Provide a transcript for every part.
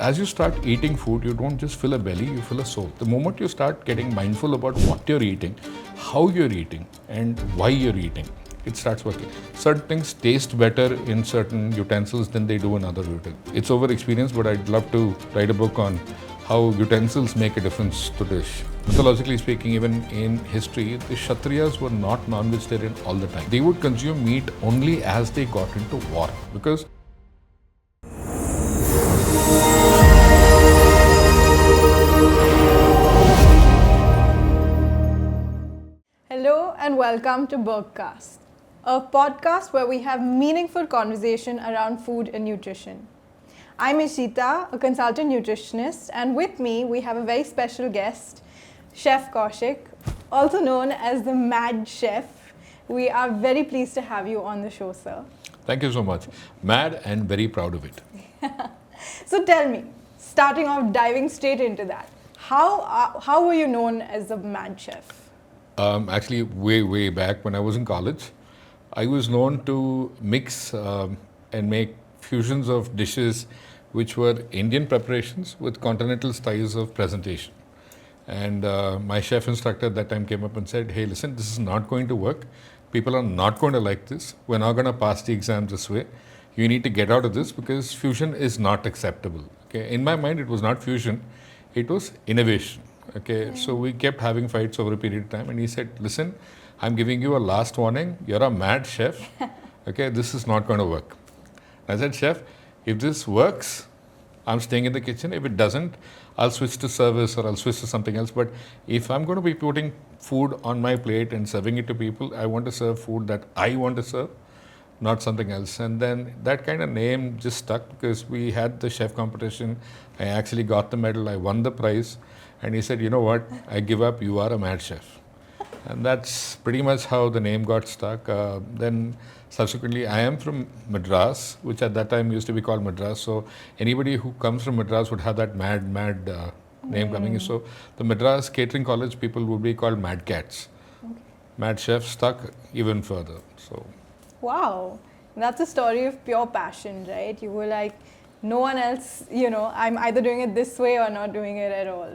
as you start eating food, you don't just fill a belly, you fill a soul. The moment you start getting mindful about what you're eating, how you're eating, and why you're eating, it starts working. Certain things taste better in certain utensils than they do in other utensils. It's over experience, but I'd love to write a book on how utensils make a difference to dish. Mythologically speaking, even in history, the Kshatriyas were not non-vegetarian all the time. They would consume meat only as they got into war, because Hello and welcome to BergCast, a podcast where we have meaningful conversation around food and nutrition. I'm Ishita, a consultant nutritionist, and with me we have a very special guest, Chef Koushik, also known as the Mad Chef. We are very pleased to have you on the show, sir. thank you so much. Mad and very proud of it. So tell me, starting off, diving straight into that, how were you known as the Mad Chef? Actually, way back when I was in college, I was known to mix and make fusions of dishes which were Indian preparations with continental styles of presentation. And my chef instructor at that time came up and said, hey, listen, this is not going to work. People are not going to like this. We're not going to pass the exam this way. You need to get out of this because fusion is not acceptable. Okay? In my mind, it was not fusion. It was innovation. Okay, so we kept having fights over a period of time, and he said, listen, I'm giving you a last warning. You're a mad chef. Okay, this is not going to work. I said, chef, if this works, I'm staying in the kitchen. If it doesn't, I'll switch to service or I'll switch to something else. But if I'm going to be putting food on my plate and serving it to people, I want to serve food that I want to serve, not something else. And then that kind of name just stuck because we had the chef competition. I actually got the medal. I won the prize. And he said, you know what, I give up, you are a mad chef. And that's pretty much how the name got stuck. Then subsequently, I am from Madras, which at that time used to be called Madras. So anybody who comes from Madras would have that mad name coming. So the Madras Catering College people would be called Mad Cats. Okay. Mad Chef stuck even further. So. Wow, that's a story of pure passion, right? You were like, no one else, I'm either doing it this way or not doing it at all.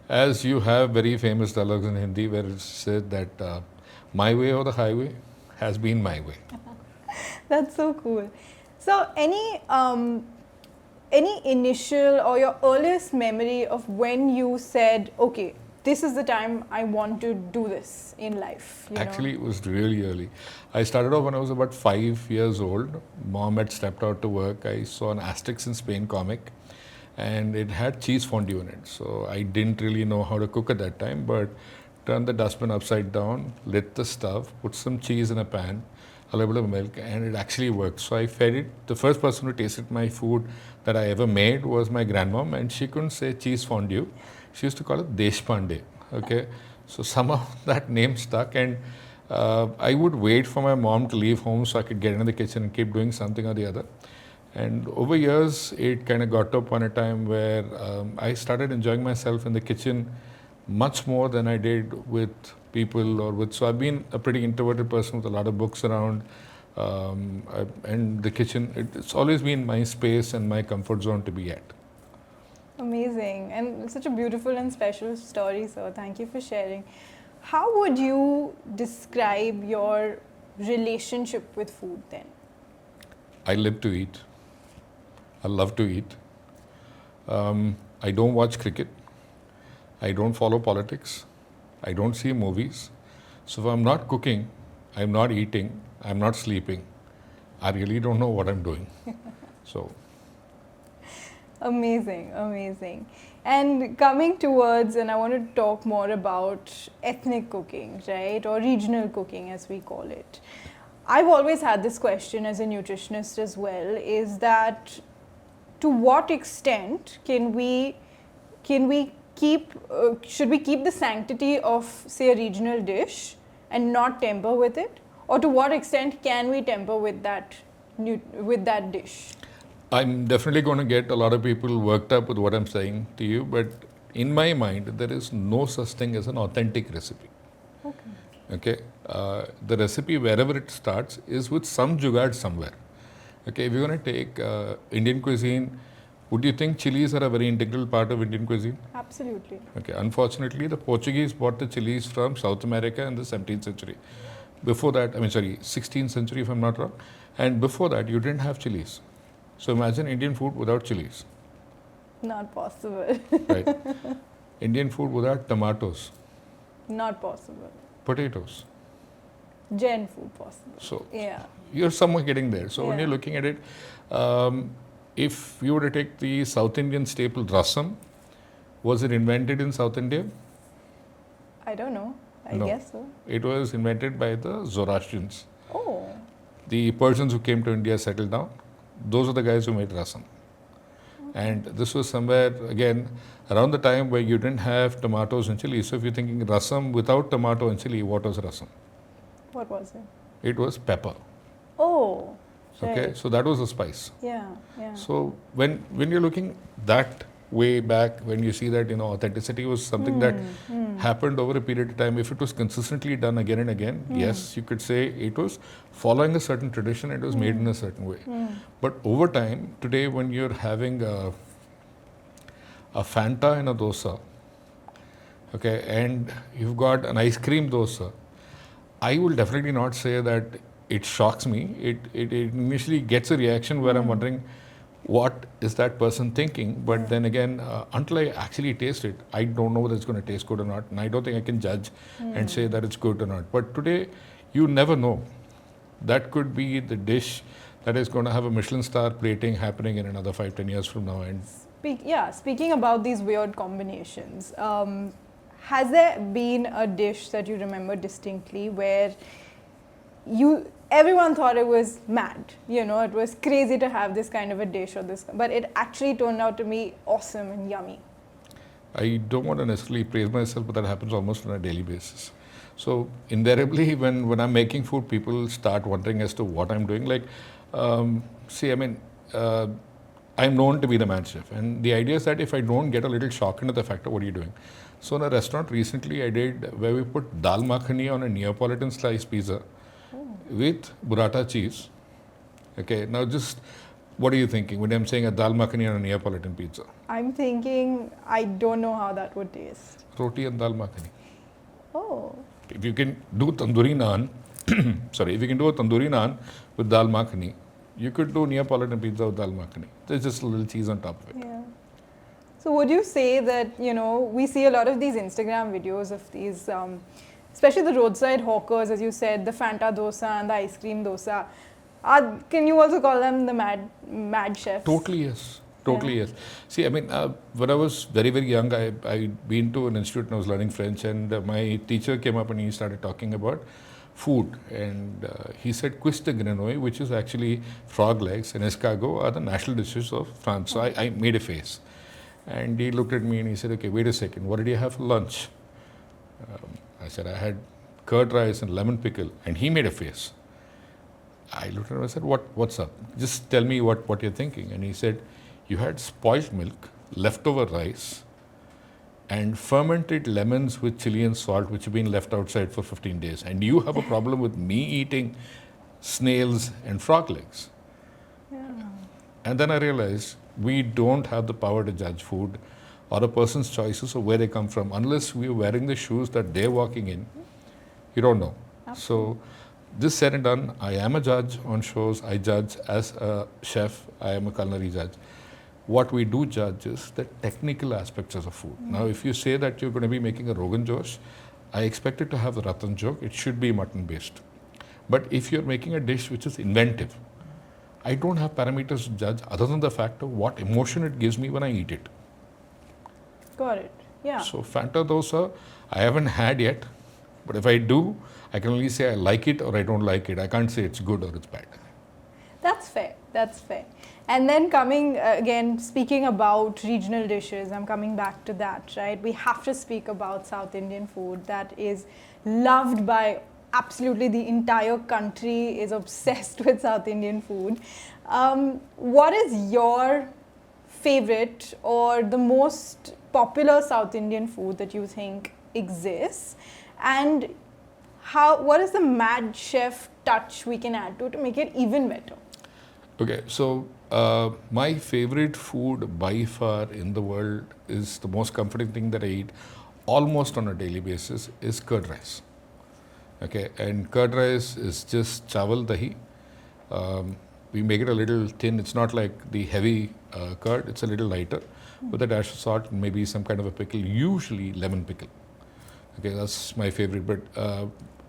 As you have very famous dialogues in Hindi where it's said that my way or the highway has been my way. That's so cool. So any initial or your earliest memory of when you said, okay, this is the time I want to do this in life? Actually, it was really early. I started off when I was about 5 years old. Mom had stepped out to work. I saw an Asterix in Spain comic and it had cheese fondue in it. So I didn't really know how to cook at that time, but turned the dustbin upside down, lit the stove, put some cheese in a pan, a little bit of milk, and it actually worked. So I fed it. The first person who tasted my food that I ever made was my grandmom, and she couldn't say cheese fondue. She used to call it Deshpande. Okay, so somehow that name stuck, and I would wait for my mom to leave home so I could get into the kitchen and keep doing something or the other. And over years, it kind of got to a point in time where I started enjoying myself in the kitchen much more than I did with people or with. So I've been a pretty introverted person with a lot of books around, and the kitchen. It's always been my space and my comfort zone to be at. Amazing, and it's such a beautiful and special story, so thank you for sharing. How would you describe your relationship with food then? I live to eat. I love to eat. I don't watch cricket. I don't follow politics. I don't see movies. So if I'm not cooking, I'm not eating, I'm not sleeping, I really don't know what I'm doing. So. Amazing, amazing. And coming towards, and I want to talk more about ethnic cooking, right? Or regional cooking as we call it. I've always had this question as a nutritionist as well, is that to what extent can we keep, should we keep the sanctity of, say, a regional dish and not temper with it? Or to what extent can we temper with that dish? I'm definitely going to get a lot of people worked up with what I'm saying to you, but in my mind, there is no such thing as an authentic recipe. Okay. The recipe, wherever it starts, is with some jugaad somewhere. Okay, if you're going to take Indian cuisine, Would you think chilies are a very integral part of Indian cuisine? Absolutely. Okay, unfortunately, the Portuguese brought the chilies from South America in the 17th century. Before that, 16th century if I'm not wrong. And before that, you didn't have chilies. So imagine Indian food without chilies, Not possible. right? Indian food without tomatoes, Not possible. potatoes. Gen food possible. So Yeah. you're somewhere getting there. So when Yeah. you're looking at it, if you were to take the South Indian staple rasam, was it invented in South India? I don't know. I No. guess so. It was invented by the Zoroastrians. Oh. The Persians who came to India settled down. Those are the guys who made rasam. And this was somewhere, again, around the time where you didn't have tomatoes and chili. So if you're thinking rasam without tomato and chili, what was rasam? What was it? It was pepper. Oh. Okay, Right. so that was the spice. Yeah. Yeah. So when you're looking that way back, when you see that authenticity was something that happened over a period of time, if it was consistently done again and again, yes, you could say it was following a certain tradition. It was made in a certain way. But over time, today, when you're having a Fanta in a dosa, okay, and you've got an ice cream dosa, I will definitely not say that it shocks me. It initially gets a reaction where I'm wondering, what is that person thinking? But then again, until I actually taste it, I don't know whether it's going to taste good or not. And I don't think I can judge and say that it's good or not. But today, you never know. That could be the dish that is going to have a Michelin star plating happening in another 5-10 years from now. And Speaking about these weird combinations, has there been a dish that you remember distinctly where everyone thought it was mad, it was crazy to have this kind of a dish but it actually turned out to be awesome and yummy? I don't want to necessarily praise myself, but that happens almost on a daily basis. So invariably, when I'm making food, people start wondering as to what I'm doing. Like, I'm known to be the mad chef, and the idea is that if I don't get a little shock into the factor, what are you doing? So in a restaurant recently I did where we put dal makhani on a Neapolitan sliced pizza with burrata cheese. Okay, now just what are you thinking when I'm saying a dal makhani on a Neapolitan pizza? I'm thinking, I don't know how that would taste. Roti and dal makhani. Oh. If you can do tandoori naan, if you can do a tandoori naan with dal makhani, you could do Neapolitan pizza with dal makhani. There's just a little cheese on top of it. Yeah. So would you say that, we see a lot of these Instagram videos of these, especially the roadside hawkers, as you said, the Fanta dosa and the ice cream dosa. Can you also call them the mad chefs? Totally yes. Totally yes. See, when I was very, very young, I'd been to an institute and I was learning French, and my teacher came up and he started talking about food, and he said cuisse de grenouille, which is actually frog legs, and escargot are the national dishes of France. So I made a face, and he looked at me and he said, okay, wait a second, what did you have for lunch? I said, I had curd rice and lemon pickle, and he made a face. I looked at him and I said, what's up? Just tell me what you're thinking. And he said, you had spoiled milk, leftover rice, and fermented lemons with chili and salt, which have been left outside for 15 days. And you have a problem with me eating snails and frog legs. Yeah. And then I realized we don't have the power to judge food or a person's choices or where they come from. Unless we're wearing the shoes that they're walking in, you don't know. Absolutely. So this said and done, I am a judge on shows. I judge as a chef. I am a culinary judge. What we do judge is the technical aspects of the food. Now, if you say that you're going to be making a Rogan Josh, I expect it to have the Ratan joke. It should be mutton based. But if you're making a dish which is inventive, I don't have parameters to judge other than the fact of what emotion it gives me when I eat it. Got it. Yeah. So Fanta dosa, I haven't had yet, but if I do, I can only say I like it or I don't like it. I can't say it's good or it's bad. That's fair. That's fair. And then coming again, speaking about regional dishes, I'm coming back to that, right? We have to speak about South Indian food that is loved by absolutely the entire country, is obsessed with South Indian food. What is your favorite or the most popular South Indian food that you think exists? And what is the mad chef touch we can add to make it even better? Okay, so my favorite food by far in the world is the most comforting thing that I eat almost on a daily basis is curd rice. Okay, and curd rice is just chawal dahi. Um, we make it a little thin. It's not like the heavy curd. It's a little lighter, with a dash of salt and maybe some kind of a pickle. Usually lemon pickle. Okay, that's my favorite. But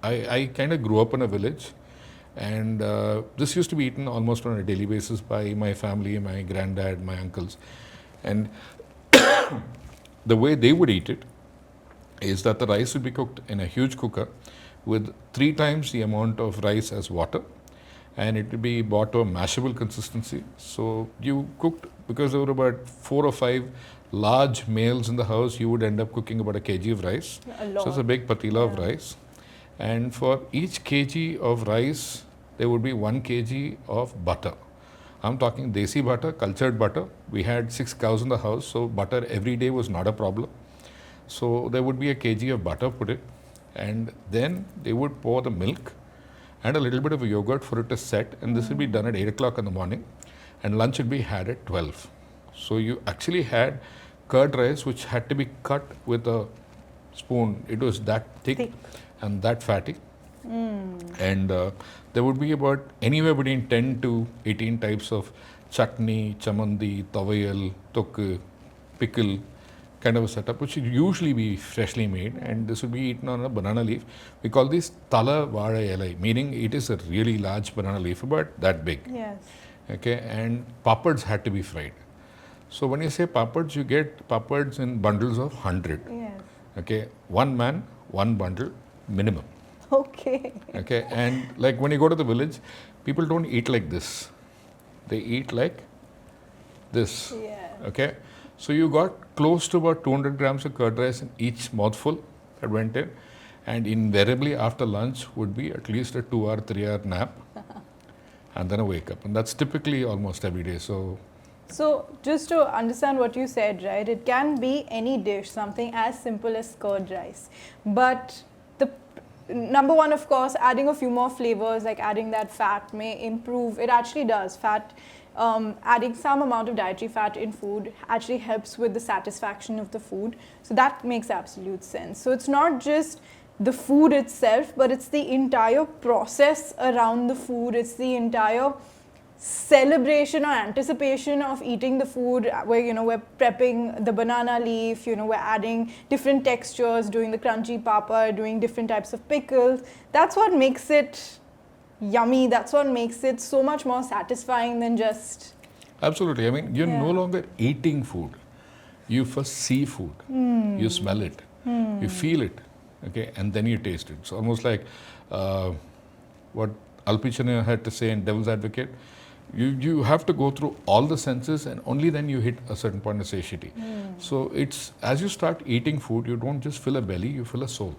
I kind of grew up in a village, and this used to be eaten almost on a daily basis by my family, my granddad, my uncles, and the way they would eat it is that the rice would be cooked in a huge cooker with 3 times the amount of rice as water, and it would be brought to a mashable consistency. So you cooked, because there were about 4 or 5 large males in the house, you would end up cooking about a kg of rice. A So it's a lot. big patila of rice, and for each kg of rice there would be 1 kg of butter. I'm talking desi butter, cultured butter. We had 6 cows in the house, so butter every day was not a problem. So there would be a kg of butter put in, and then they would pour the milk and a little bit of yogurt for it to set, and this would be done at 8 o'clock in the morning, and lunch would be had at 12. So you actually had curd rice which had to be cut with a spoon. It was that thick and that fatty, and there would be about anywhere between 10 to 18 types of chutney, chamandi, tavayal, tokku, pickle kind of a setup, which would usually be freshly made, and this would be eaten on a banana leaf. We call this tala vada elai, meaning it is a really large banana leaf, about that big. Yes. Okay, and papads had to be fried. So when you say papads, you get papads in bundles of 100. Yes. Okay, one man, one bundle minimum. Okay. Okay, and like when you go to the village, people don't eat like this. They eat like this. Yeah. Okay, so you got close to about 200 grams of curd rice in each mouthful that went in, and invariably after lunch would be at least a 2 hour, 3 hour nap, and then a wake up, and that's typically almost every day. So, just to understand what you said, right, it can be any dish, something as simple as curd rice. But the number one, of course, adding a few more flavors, like adding that fat may improve. It actually does. Adding some amount of dietary fat in food actually helps with the satisfaction of the food. So, that makes absolute sense. So, it's not just the food itself, but it's the entire process around the food. It's the entire celebration or anticipation of eating the food, where we're prepping the banana leaf, we're adding different textures, doing the crunchy papa, doing different types of pickles. That's what makes it yummy. That's what makes it so much more satisfying than just... Absolutely. I mean, you're no longer eating food. You first see food. You smell it. You feel it. Okay, and then you taste it. It's almost like what Alpichana had to say in Devil's Advocate. You have to go through all the senses, and only then you hit a certain point of satiety. So it's, as you start eating food, you don't just fill a belly, you fill a soul.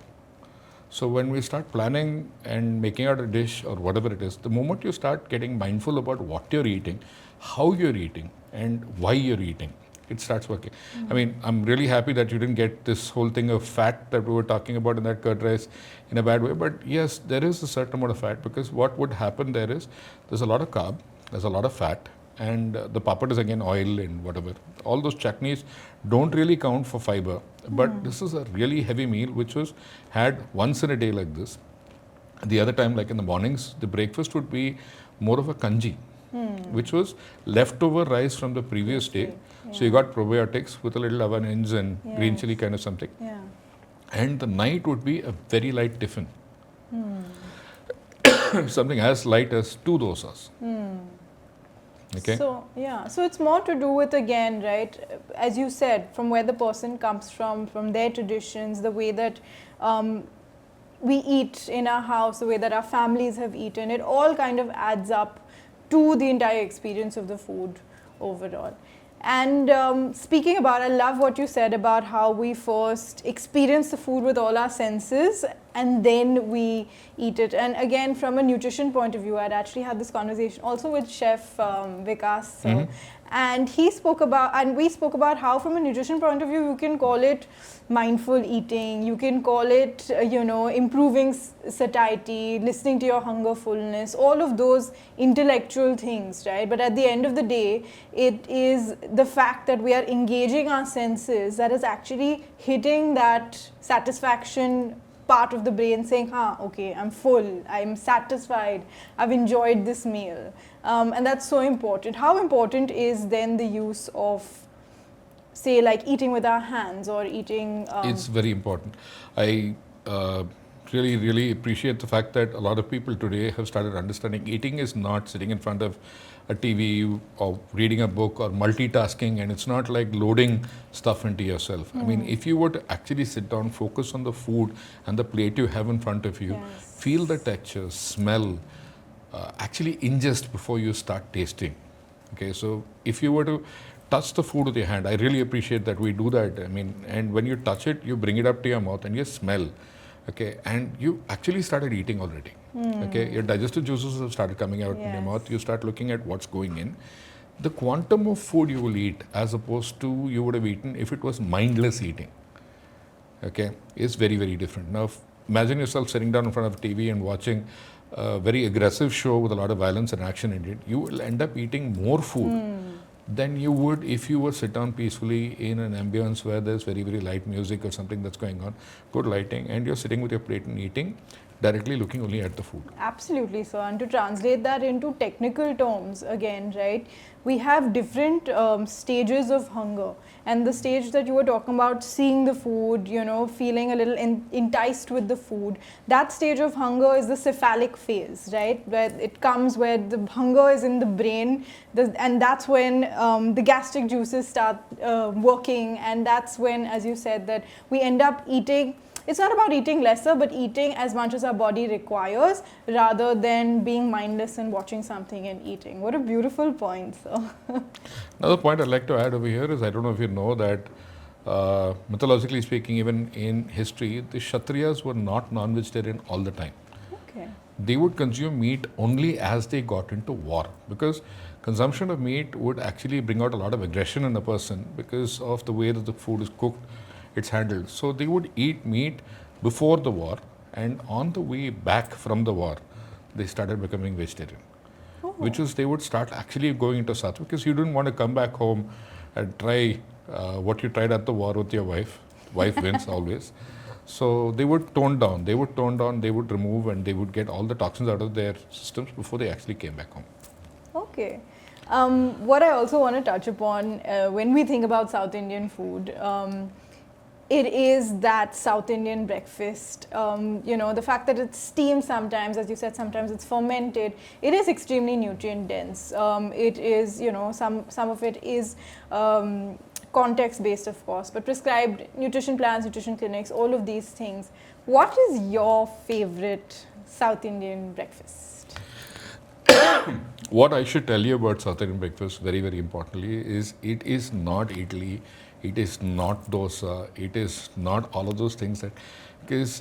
So when we start planning and making out a dish or whatever it is, the moment you start getting mindful about what you're eating, how you're eating, and why you're eating, it starts working. I mean, I'm really happy that you didn't get this whole thing of fat that we were talking about in that curd rice in a bad way. But yes, there is a certain amount of fat, because what would happen there is there's a lot of carb, there's a lot of fat, and the papad is again oil and whatever. All those chutneys don't really count for fiber. But this is a really heavy meal which was had once in a day like this. The other time, like in the mornings, the breakfast would be more of a kanji, which was leftover rice from the previous day. Yeah. So you got probiotics with a little avanins and green chili kind of something. Yeah. And the night would be a very light tiffin. Something as light as 2 dosas. Okay. So it's more to do with, again, right, as you said, from where the person comes from their traditions, the way that we eat in our house, the way that our families have eaten. It all kind of adds up to the entire experience of the food overall. And speaking about, I love what you said about how we first experience the food with all our senses. and then we eat it. And again, from a nutrition point of view, I'd actually had this conversation also with Chef Vikas, sir, and he spoke about, and we spoke about how, from a nutrition point of view, you can call it mindful eating, you can call it, improving satiety, listening to your hunger, fullness, all of those intellectual things, right? But at the end of the day, it is the fact that we are engaging our senses that is actually hitting that satisfaction part of the brain, saying, okay, I'm full, I'm satisfied, I've enjoyed this meal. And that's so important. How important is then the use of, say, like eating with our hands or eating... It's very important. I really, really appreciate the fact that a lot of people today have started understanding eating is not sitting in front of a TV or reading a book or multitasking, and it's not like loading stuff into yourself. I mean, if you were to actually sit down, focus on the food and the plate you have in front of you, feel the texture, smell, actually ingest before you start tasting. Okay, so if you were to touch the food with your hand, I really appreciate that we do that. I mean, and when you touch it, you bring it up to your mouth and you smell. Okay, and you actually started eating already. Okay, your digestive juices have started coming out in your mouth. You start looking at what's going in. The quantum of food you will eat, as opposed to you would have eaten if it was mindless eating, okay, is very, very different. Now, imagine yourself sitting down in front of a TV and watching a very aggressive show with a lot of violence and action in it. You will end up eating more food than you would if you were sit down peacefully in an ambience where there's very, very light music or something that's going on, good lighting, and you're sitting with your plate and eating, directly looking only at the food. Absolutely, sir. And to translate that into technical terms, again, right, we have different stages of hunger. And the stage that you were talking about, seeing the food, feeling a little enticed with the food, that stage of hunger is the cephalic phase, right, where it comes, where the hunger is in the brain, and that's when the gastric juices start working, and that's when, as you said, that we end up eating. It's not about eating lesser, but eating as much as our body requires, rather than being mindless and watching something and eating. What a beautiful point, sir. Another point I'd like to add over here is, I don't know if you know that, mythologically speaking, even in history, the Kshatriyas were not non-vegetarian all the time. Okay. They would consume meat only as they got into war, because consumption of meat would actually bring out a lot of aggression in a person because of the way that the food is cooked, it's handled. So they would eat meat before the war, and on the way back from the war, they started becoming vegetarian. Which is, they would start actually going into sattva, because you didn't want to come back home and try what you tried at the war with your wife. Wife wins always. So they would tone down, they would remove, and they would get all the toxins out of their systems before they actually came back home. Okay. What I also want to touch upon when we think about South Indian food, it is that South Indian breakfast, the fact that it's steamed sometimes, as you said, sometimes it's fermented. It is extremely nutrient dense. It is, some of it is context based, of course, but prescribed nutrition plans, nutrition clinics, all of these things. What is your favorite South Indian breakfast? What I should tell you about South Indian breakfast, very, very importantly, is it is not idli, it is not dosa, it is not all of those things that, because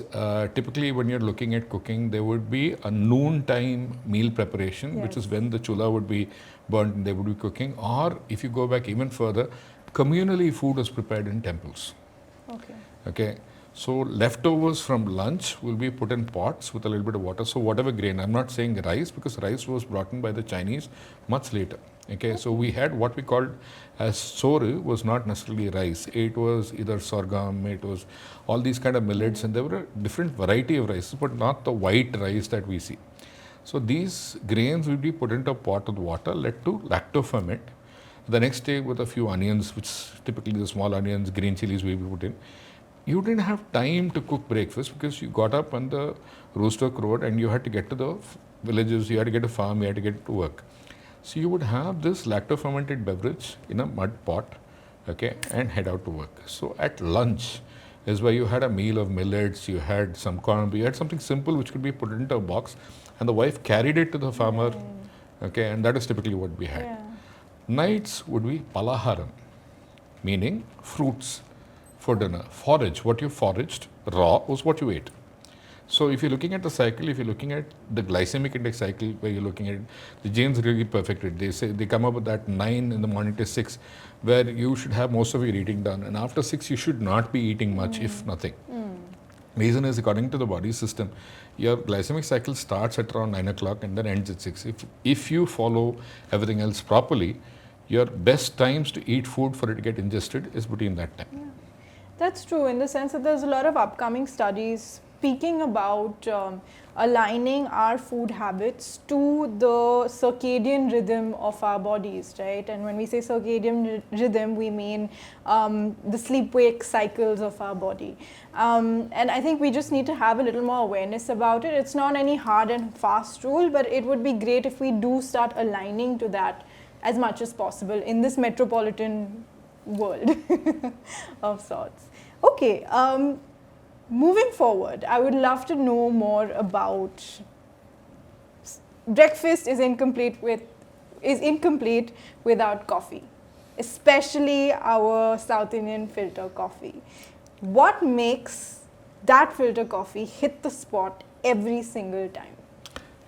typically when you're looking at cooking, there would be a noontime meal preparation, which is when the chula would be burnt and they would be cooking. Or if you go back even further, communally food is prepared in temples. Okay. So leftovers from lunch will be put in pots with a little bit of water. So whatever grain, I'm not saying rice, because rice was brought in by the Chinese much later. Okay, so we had what we called as soru, was not necessarily rice. It was either sorghum, it was all these kind of millets, and there were a different variety of rices, but not the white rice that we see. So these grains will be put into a pot with water, let to lacto-ferment. The next day with a few onions, which typically the small onions, green chilies will be put in. You didn't have time to cook breakfast because you got up when the rooster crowed and you had to get to the villages, you had to get to farm, you had to get to work. So you would have this lacto-fermented beverage in a mud pot, okay, and head out to work. So at lunch is where you had a meal of millets, you had some corn, you had something simple which could be put into a box, and the wife carried it to the farmer, okay, and that is typically what we had. Nights would be palaharam, meaning fruits for dinner. Forage, what you foraged raw was what you ate. So if you're looking at the cycle, if you're looking at the glycemic index cycle, where you're looking at the Jains really perfect it. They say they come up with that 9 in the morning to 6, where you should have most of your eating done, and after 6 you should not be eating much, if nothing. Reason is, according to the body system, your glycemic cycle starts at around 9 o'clock and then ends at 6. If you follow everything else properly, your best times to eat food for it to get ingested is between that time. Yeah. That's true, in the sense that there's a lot of upcoming studies speaking about aligning our food habits to the circadian rhythm of our bodies, right? And when we say circadian rhythm, we mean the sleep-wake cycles of our body. And I think we just need to have a little more awareness about it. It's not any hard and fast rule, but it would be great if we do start aligning to that as much as possible in this metropolitan world of sorts. Okay, moving forward, I would love to know more about breakfast is incomplete without coffee, especially our South Indian filter coffee. What makes that filter coffee hit the spot every single time?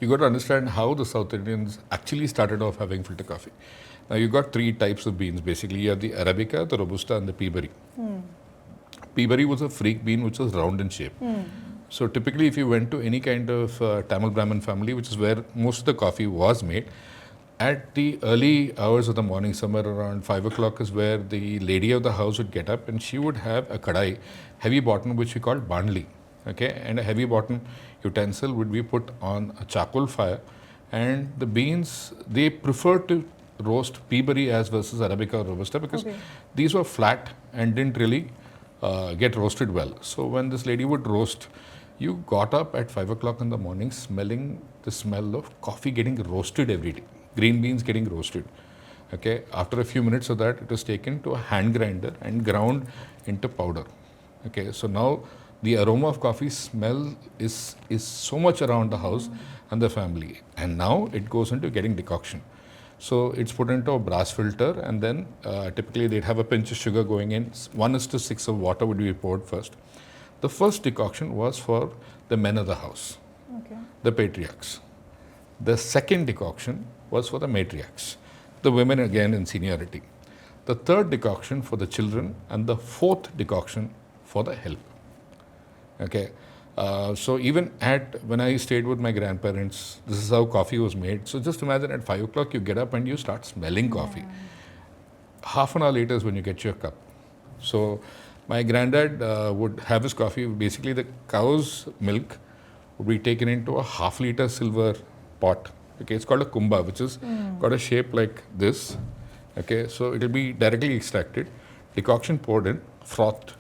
You got to understand how the South Indians actually started off having filter coffee. Now you got 3 types of beans basically. You have the Arabica, the Robusta, and the Peaberry. Peaberry was a freak bean which was round in shape. So typically, if you went to any kind of Tamil Brahmin family, which is where most of the coffee was made, at the early hours of the morning, somewhere around 5 o'clock, is where the lady of the house would get up and she would have a kadai, heavy bottom, which we call bandli. Okay, and a heavy bottom utensil would be put on a charcoal fire, and the beans, they prefer to roast Peaberry as versus Arabica or Robusta because these were flat and didn't really get roasted well. So when this lady would roast, you got up at 5 o'clock in the morning smelling the smell of coffee getting roasted every day, green beans getting roasted. Okay, after a few minutes of that, it was taken to a hand grinder and ground into powder. Okay, so now the aroma of coffee smell is so much around the house and the family, and now it goes into getting decoction. So it's put into a brass filter, and then typically they'd have a pinch of sugar going in. 1:6 of water would be poured first. The first decoction was for the men of the house, the patriarchs. The second decoction was for the matriarchs, the women again in seniority. The third decoction for the children, and the fourth decoction for the help. Okay, so even when I stayed with my grandparents, this is how coffee was made. So just imagine at 5 o'clock you get up and you start smelling coffee. Half an hour later is when you get your cup. So my granddad would have his coffee. Basically, the cow's milk would be taken into a half-liter silver pot. Okay, it's called a kumba, which is got a shape like this. Okay, so it will be directly extracted, decoction poured in, frothed.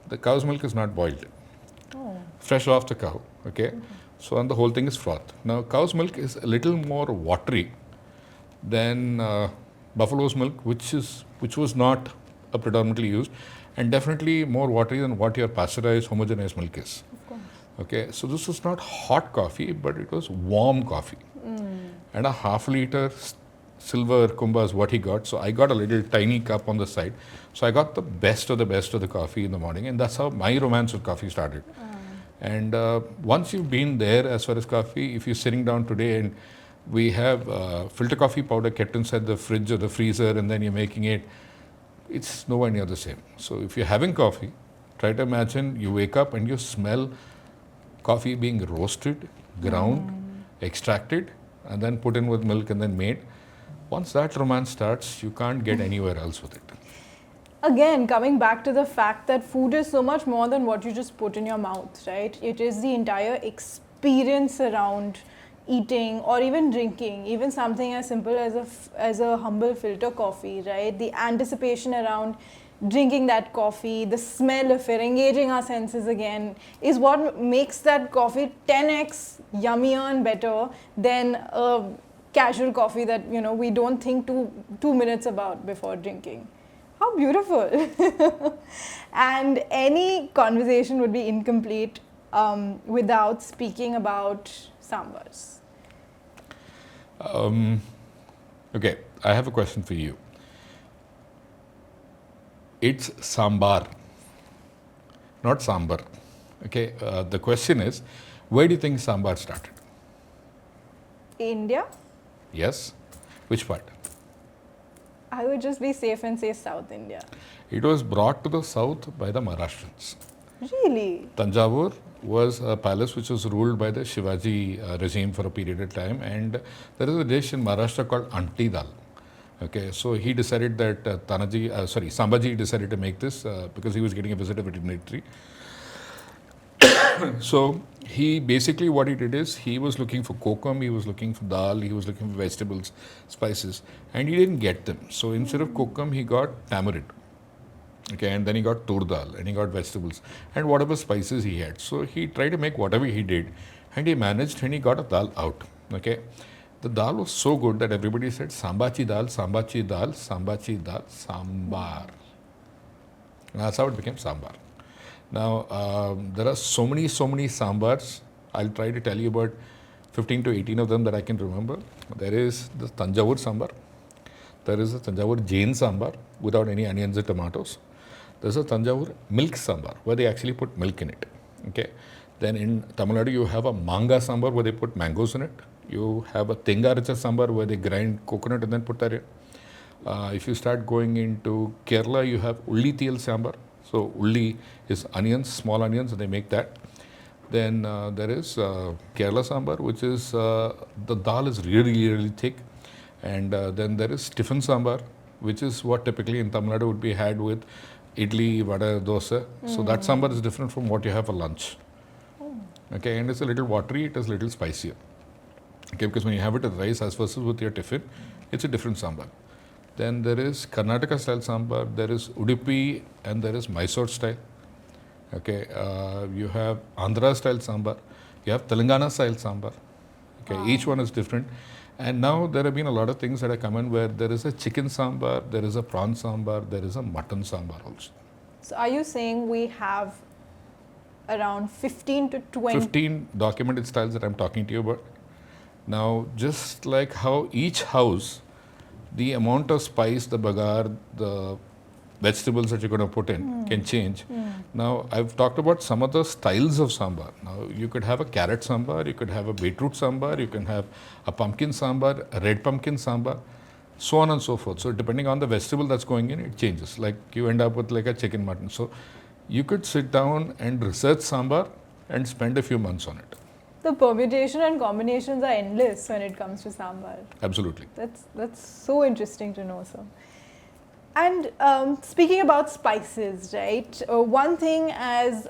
The cow's milk is not boiled. Fresh off the cow, okay? So, and the whole thing is froth. Now, cow's milk is a little more watery than buffalo's milk, which was not predominantly used, and definitely more watery than what your pasteurized homogenized milk is. Okay, so this was not hot coffee, but it was warm coffee. And a half-liter silver kumba is what he got. So I got a little tiny cup on the side. So I got the best of the coffee in the morning, and that's how my romance with coffee started. And once you've been there as far as coffee, if you're sitting down today and we have filter coffee powder kept inside the fridge or the freezer, and then you're making it, it's nowhere near the same. So if you're having coffee, try to imagine you wake up and you smell coffee being roasted, ground, extracted, and then put in with milk and then made. Once that romance starts, you can't get anywhere else with it. Again, coming back to the fact that food is so much more than what you just put in your mouth, right? It is the entire experience around eating or even drinking, even something as simple as a humble filter coffee, right? The anticipation around drinking that coffee, the smell of it, engaging our senses again, is what makes that coffee 10x yummier and better than a casual coffee that, you know, we don't think two minutes about before drinking. How beautiful. And any conversation would be incomplete without speaking about sambars. Okay, I have a question for you. It's sambar, not sambar. Okay, the question is, Where do you think sambar started? India? Yes? Which part? I would just be safe and say South India. It was brought to the south by the Maharashtrians. Really? Tanjavur was a palace which was ruled by the Shivaji regime for a period of time, and there is a dish in Maharashtra called Anti Dal. Okay, so he decided that Sambhaji decided to make this because he was getting a visit of a dignitary. So he basically, what he did is he was looking for kokum, he was looking for dal, he was looking for vegetables, spices, and he didn't get them. So instead of kokum, he got tamarind. Okay, and then he got tur dal and he got vegetables and whatever spices he had. So he tried to make whatever he did, and he managed, and he got a dal out. Okay, the dal was so good that everybody said sambachi dal, sambachi dal, sambachi dal, sambar. And that's how it became sambar. Now there are so many sambars. I'll try to tell you about 15 to 18 of them that I can remember. There is the Tanjavur sambar. There is a Tanjavur Jain sambar without any onions or tomatoes. There's a Tanjavur milk sambar where they actually put milk in it. Okay. Then in Tamil Nadu you have a manga sambar where they put mangoes in it. You have a Tengaracha sambar where they grind coconut and then put that in. If you start going into Kerala, you have ulli tiyal sambar. So ulli is onions, small onions, and they make that. Then there is Kerala sambar, which is the dal is really thick. And then there is tiffin sambar, which is what typically in Tamil Nadu would be had with idli, vada, dosa. So that sambar is different from what you have for lunch. Okay, and it's a little watery, it is a little spicier. Okay, because when you have it with rice as versus with your tiffin, it's a different sambar. Then there is Karnataka style sambar, there is Udupi, and there is Mysore style. Okay, you have Andhra style sambar, you have Telangana style sambar. Okay, each one is different. And now there have been a lot of things that have come in where there is a chicken sambar, there is a prawn sambar, there is a mutton sambar also. So are you saying we have around 15 to 20? 15 documented styles that I'm talking to you about. Now, just like how each house, the amount of spice, the bagar, the vegetables that you're going to put in can change. Now, I've talked about some of the styles of sambar. Now, you could have a carrot sambar, you could have a beetroot sambar, you can have a pumpkin sambar, a red pumpkin sambar, so on and so forth. So, depending on the vegetable that's going in, it changes. Like you end up with like a chicken mutton. So, you could sit down and research sambar and spend a few months on it. The permutation and combinations are endless when it comes to sambar. Absolutely. That's so interesting to know, sir. And speaking about spices, right? One thing as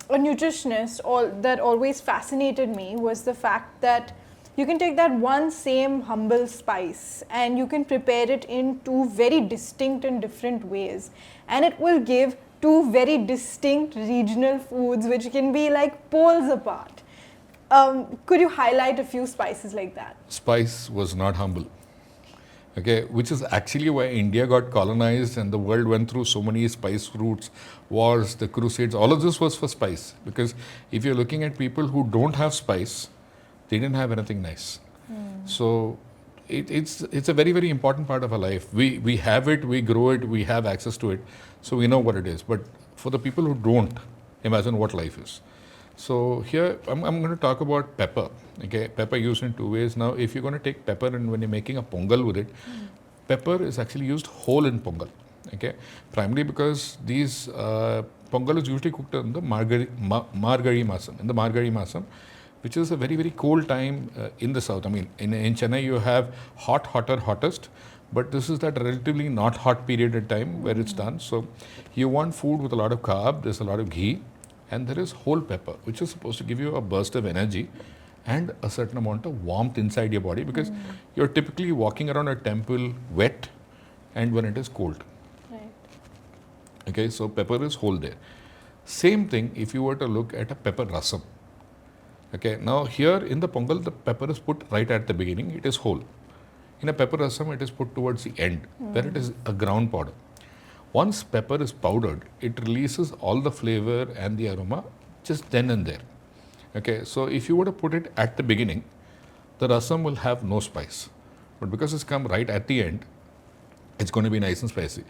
a nutritionist that always fascinated me was the fact that you can take that one same humble spice and you can prepare it in two very distinct and different ways, and it will give two very distinct regional foods which can be like poles apart. Could you highlight a few spices like that? Spice was not humble. Okay, which is actually why India got colonized and the world went through so many spice routes, wars, the crusades. All of this was for spice. Because if you're looking at people who don't have spice, they didn't have anything nice. So it's a very important part of our life. We have it, we grow it, we have access to it, so we know what it is. But for the people who don't, imagine what life is. So here I'm going to talk about pepper. Okay, pepper used in two ways. Now, if you're going to take pepper and when you're making a pongal with it, pepper is actually used whole in pongal. Okay, primarily because these pongal is usually cooked in the Margari Masam. In the Margari Masam, which is a very cold time in the south. I mean, in Chennai you have hottest, but this is that relatively not hot period of time where it's done. So you want food with a lot of carb, there's a lot of ghee, and there is whole pepper, which is supposed to give you a burst of energy and a certain amount of warmth inside your body, because you're typically walking around a temple wet and when it is cold. Right. Okay, so pepper is whole there. Same thing if you were to look at a pepper rasam. Okay, now here in the pongal, the pepper is put right at the beginning, it is whole. In a pepper rasam, it is put towards the end, where it is a ground powder. Once pepper is powdered, it releases all the flavor and the aroma just then and there. Okay, so if you were to put it at the beginning, the rasam will have no spice. But because it's come right at the end, it's going to be nice and spicy.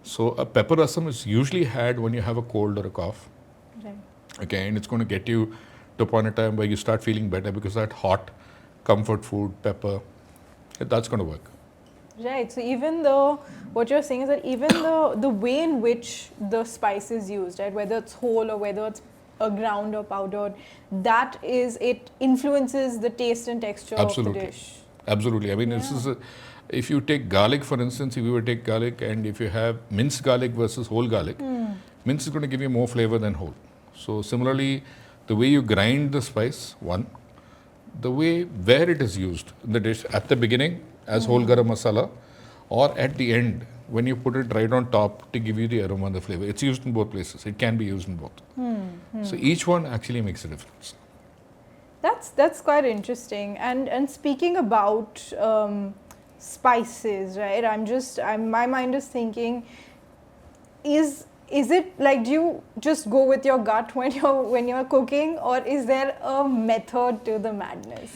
So a pepper rasam is usually had when you have a cold or a cough. Right. Okay, and it's going to get you to a point in time where you start feeling better because that hot comfort food, pepper, that's going to work. Right. So even though what you're saying is that even the way in which the spice is used, right, whether it's whole or whether it's a ground or powdered, it influences the taste and texture of the Absolutely. dish. Absolutely. I mean, this is if you take garlic, for instance, if you were to take garlic and if you have minced garlic versus whole garlic, minced is going to give you more flavor than whole. So similarly, the way you grind the spice, one, the way where it is used in the dish at the beginning as whole garam masala or at the end when you put it right on top to give you the aroma and the flavor. It's used in both places. It can be used in both. So each one actually makes a difference. That's quite interesting. And speaking about spices, right? My mind is thinking, is it like, do you just go with your gut when you're cooking, or is there a method to the madness?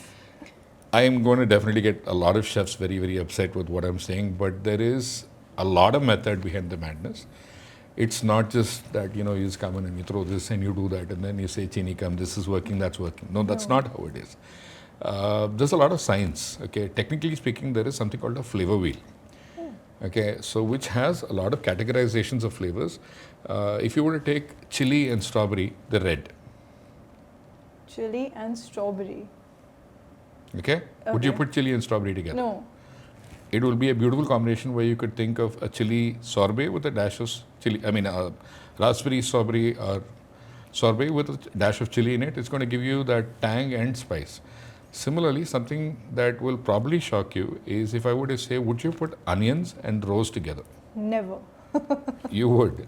I am going to definitely get a lot of chefs very, very upset with what I'm saying, but there is a lot of method behind the madness. It's not just that, you just come in and you throw this and you do that and then you say, Chini come, this is working, that's working. No, that's not how it is. There's a lot of science, okay? Technically speaking, there is something called a flavor wheel, okay? So which has a lot of categorizations of flavors. If you were to take chili and strawberry, they're red. Chili and strawberry. Okay? Would you put chili and strawberry together? No. It will be a beautiful combination where you could think of a chili sorbet with a dash of chili. I mean, raspberry strawberry sorbet with a dash of chili in it. It's going to give you that tang and spice. Similarly, something that will probably shock you is if I were to say, would you put onions and rose together? Never. You would.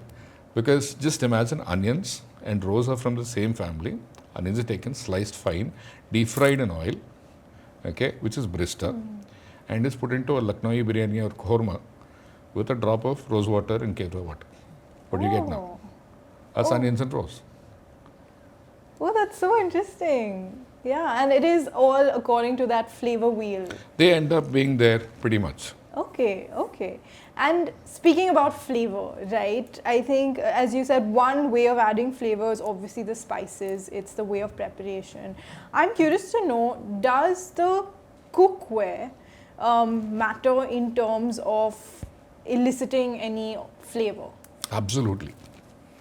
Because just imagine onions and rose are from the same family. Onions are taken, sliced fine, deep fried in oil, okay, which is brista, and is put into a Lucknowi biryani or korma with a drop of rose water and kefir water. What do you get now? That's onions and rose. Oh, that's so interesting. Yeah, and it is all according to that flavor wheel. They end up being there pretty much. Okay. And speaking about flavor, right? I think, as you said, one way of adding flavor is obviously the spices. It's the way of preparation. I'm curious to know, does the cookware matter in terms of eliciting any flavor? Absolutely.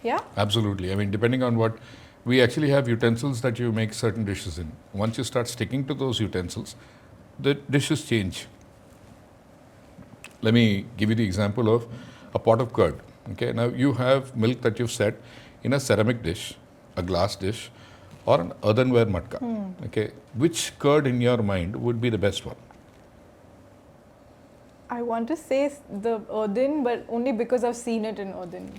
Yeah? Absolutely. I mean, depending on what, we actually have utensils that you make certain dishes in. Once you start sticking to those utensils, the dishes change. Let me give you the example of a pot of curd. Okay, now you have milk that you've set in a ceramic dish, a glass dish, or an earthenware matka. Okay, which curd in your mind would be the best one? I want to say the earthen, but only because I've seen it in earthen.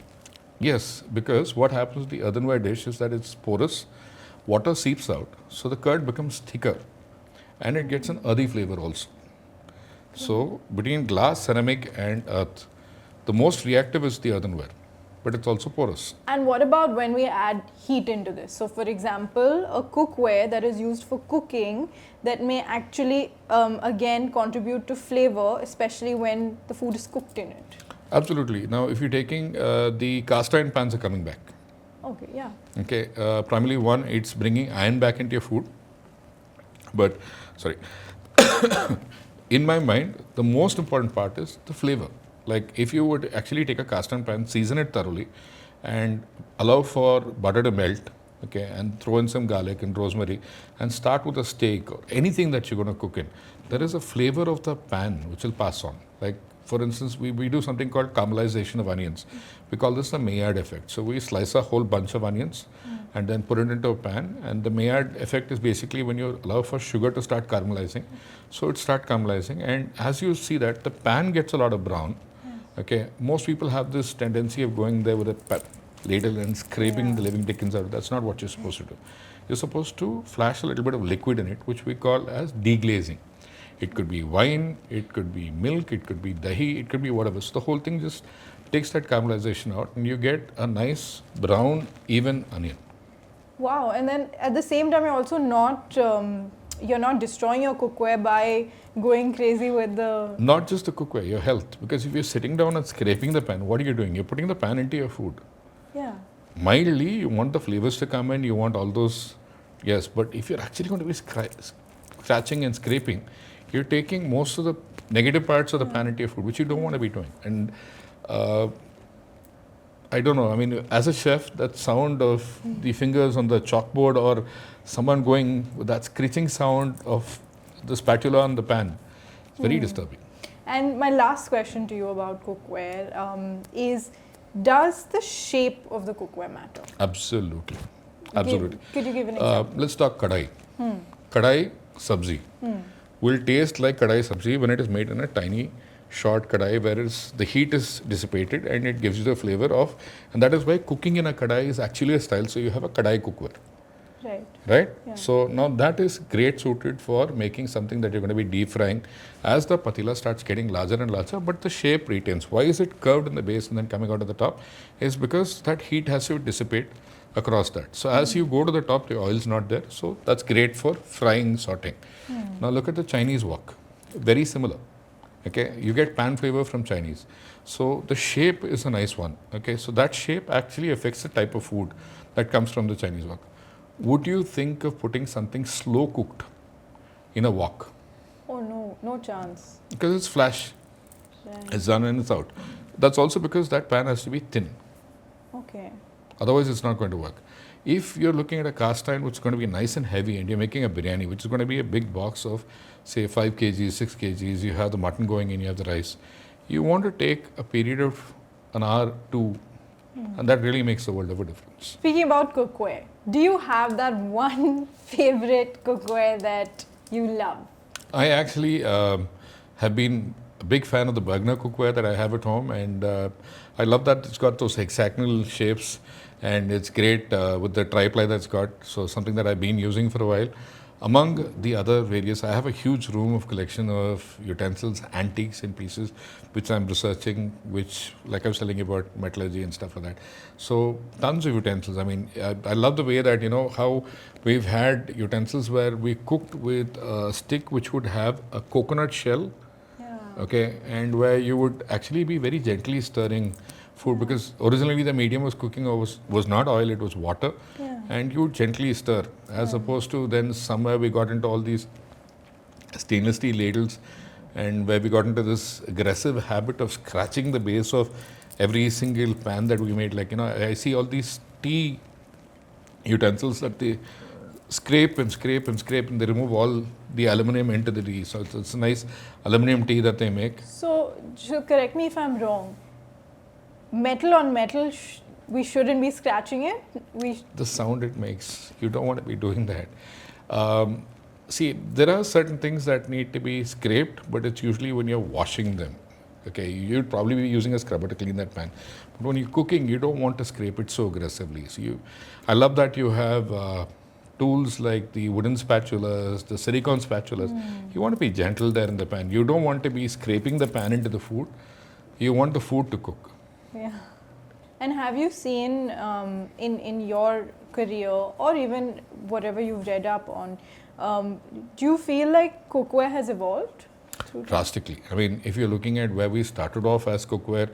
Yes, because what happens with the earthenware dish is that it's porous, water seeps out, so the curd becomes thicker and it gets an earthy flavor also. So between glass, ceramic and earth, the most reactive is the earthenware, but it's also porous. And what about when we add heat into this? So for example, a cookware that is used for cooking that may actually again contribute to flavor, especially when the food is cooked in it. Absolutely. Now if you're taking the cast iron pans are coming back. Okay, yeah. Okay, primarily one, it's bringing iron back into your food. But, sorry. In my mind, the most important part is the flavor. Like if you would actually take a cast iron pan, season it thoroughly and allow for butter to melt, okay, and throw in some garlic and rosemary and start with a steak or anything that you're going to cook in, there is a flavor of the pan which will pass on. Like for instance, we do something called caramelization of onions. We call this the Maillard effect. So we slice a whole bunch of onions and then put it into a pan, and the Maillard effect is basically when you allow for sugar to start caramelizing. So it starts caramelizing, and as you see that the pan gets a lot of brown. Okay, most people have this tendency of going there with a ladle and scraping the living dickens out. That's not what you're supposed to do. You're supposed to flash a little bit of liquid in it, which we call as deglazing. It could be wine, it could be milk, it could be dahi, it could be whatever. So the whole thing just takes that caramelization out and you get a nice brown, even onion. Wow, and then at the same time, you're also not you're not destroying your cookware by going crazy with the... Not just the cookware, your health. Because if you're sitting down and scraping the pan, what are you doing? You're putting the pan into your food. Yeah. Mildly, you want the flavors to come in, you want all those Yes, but if you're actually going to be scratching and scraping, you're taking most of the negative parts of the pan into your food, which you don't want to be doing. And uh, I don't know. I mean, as a chef, that sound of the fingers on the chalkboard or someone going with that screeching sound of the spatula on the pan, it's very disturbing. And my last question to you about cookware is, does the shape of the cookware matter? Absolutely. Absolutely. Could you give an example? Let's talk kadai. Kadai sabzi will taste like kadai sabzi when it is made in a tiny, short kadai, whereas the heat is dissipated and it gives you the flavor of, and that is why cooking in a kadai is actually a style. So you have a kadai cookware, Right. right? Yeah. So now that is great suited for making something that you're going to be deep frying as the patila starts getting larger and larger, but the shape retains. Why is it curved in the base and then coming out at the top? Is because that heat has to dissipate across that. So as you go to the top, the oil is not there. So that's great for frying, sauteing. Now look at the Chinese wok. Very similar. Okay, you get pan flavor from Chinese. So the shape is a nice one. Okay, so that shape actually affects the type of food that comes from the Chinese wok. Would you think of putting something slow cooked in a wok? Oh no, no chance. Because it's flash, Right. it's done and it's out. That's also because that pan has to be thin. Okay. Otherwise, it's not going to work. If you're looking at a cast iron which is going to be nice and heavy and you're making a biryani, which is going to be a big box of, say, 5 kgs, 6 kgs, you have the mutton going in, you have the rice, you want to take a period of an hour, two, and that really makes a world of a difference. Speaking about cookware, do you have that one favorite cookware that you love? I actually have been a big fan of the Bergner cookware that I have at home, and I love that it's got those hexagonal shapes, and it's great with the tri-ply that's got. So something that I've been using for a while. Among the other various, I have a huge room of collection of utensils, antiques and pieces, which I'm researching, which, like I was telling you about metallurgy and stuff like that. So tons of utensils. I mean, I love the way that, how we've had utensils where we cooked with a stick which would have a coconut shell, Yeah. okay, and where you would actually be very gently stirring food, because originally the medium was cooking or was not oil, it was water, Yeah. and you would gently stir, as opposed to then somewhere we got into all these stainless steel ladles, and where we got into this aggressive habit of scratching the base of every single pan that we made. Like, I see all these tea utensils that they scrape and scrape and scrape, and they remove all the aluminum into the tea. So it's a nice aluminum tea that they make. So, correct me if I'm wrong. Metal on metal, we shouldn't be scratching it. The sound it makes, you don't want to be doing that. See, there are certain things that need to be scraped, but it's usually when you're washing them. Okay, you'd probably be using a scrubber to clean that pan. But when you're cooking, you don't want to scrape it so aggressively. So I love that you have tools like the wooden spatulas, the silicone spatulas. You want to be gentle there in the pan. You don't want to be scraping the pan into the food. You want the food to cook. Yeah. And have you seen in your career, or even whatever you've read up on, do you feel like cookware has evolved? Drastically. I mean, if you're looking at where we started off as cookware,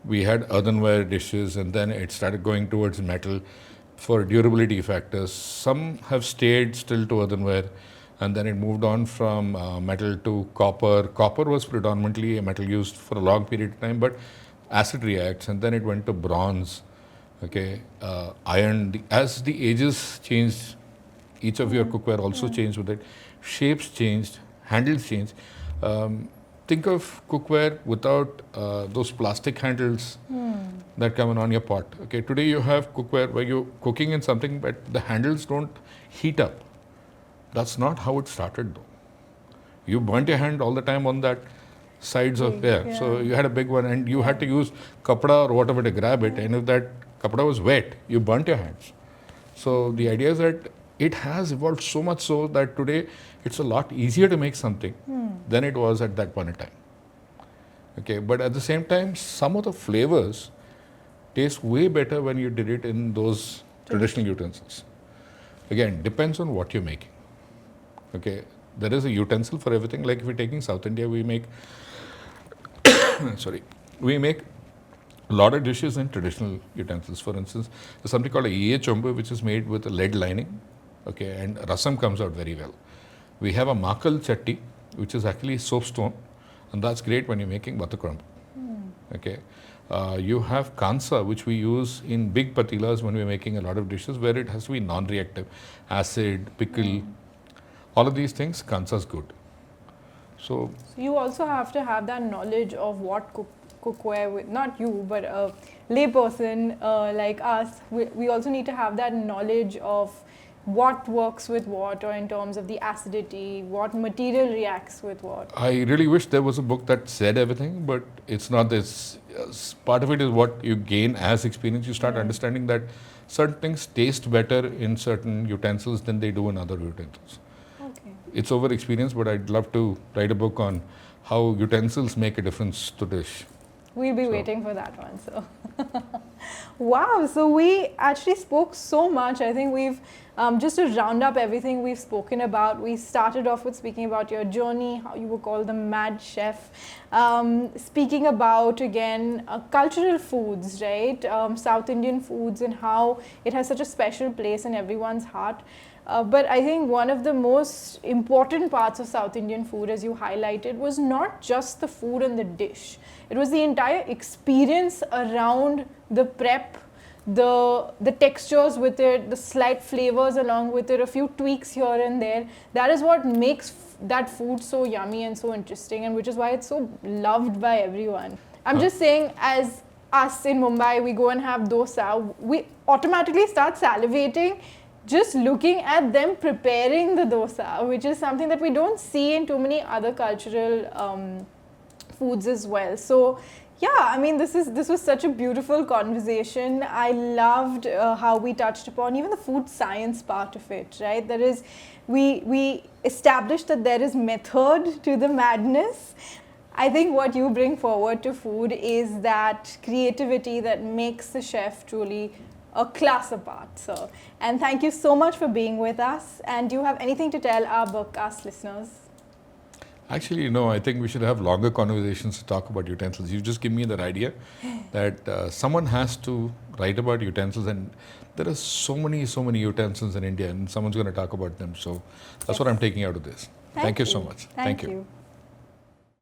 we had earthenware dishes, and then it started going towards metal for durability factors. Some have stayed still to earthenware, and then it moved on from metal to copper. Copper was predominantly a metal used for a long period of time, but acid reacts, and then it went to bronze. Okay, iron. As the ages changed, each of your cookware also changed with it. Shapes changed, handles changed. Think of cookware without those plastic handles that come on your pot. Okay, today you have cookware where you're cooking in something, but the handles don't heat up. That's not how it started, though. You burnt your hand all the time on that sides of So you had a big one, and you had to use kapda or whatever to grab it. And if that kapda was wet, you burnt your hands. So the idea is that it has evolved so much so that today it's a lot easier to make something than it was at that point in time. Okay, but at the same time, some of the flavors taste way better when you did it in those traditional utensils. Again, depends on what you're making. Okay, there is a utensil for everything. Like if you're taking South India, we make we make a lot of dishes in traditional utensils. For instance, there's something called a chombu, which is made with a lead lining. Okay, and rasam comes out very well. We have a makal chatti, which is actually soapstone, and that's great when you're making butter crumb. Okay. You have kansa, which we use in big patilas when we're making a lot of dishes where it has to be non-reactive. Acid, pickle, all of these things, kansa is good. So, So you also have to have that knowledge of what cookware with, not you, but a layperson like us. We also need to have that knowledge of what works with what, or in terms of the acidity, what material reacts with what. I really wish there was a book that said everything, but it's not this. Part of it is what you gain as experience. You start understanding that certain things taste better in certain utensils than they do in other utensils. Okay. It's over experience, but I'd love to write a book on how utensils make a difference to dish. We'll be So- waiting for that one. So, wow. So we actually spoke so much. I think we've just to round up everything we've spoken about. We started off with speaking about your journey, how you were called the mad chef. Speaking about again cultural foods, right? South Indian foods, and how it has such a special place in everyone's heart. But I think one of the most important parts of South Indian food, as you highlighted, was not just the food and the dish. It was the entire experience around the prep, the textures with it, the slight flavors along with it, a few tweaks here and there. That is what makes that food so yummy and so interesting, and which is why it's so loved by everyone. I'm just saying, as us in Mumbai, we go and have dosa, we automatically start salivating just looking at them preparing the dosa, which is something that we don't see in too many other cultural foods as well. So yeah, I mean, this was such a beautiful conversation. I loved how we touched upon even the food science part of it, right? There is, we established that there is method to the madness. I think what you bring forward to food is that creativity that makes the chef truly a class apart, sir. And thank you so much for being with us. And do you have anything to tell our BergCast listeners? Actually, no, I think we should have longer conversations to talk about utensils. You just give me that idea that someone has to write about utensils, and there are so many utensils in India, and someone's going to talk about them. So that's what I'm taking out of this. Thank you so much. Thank you.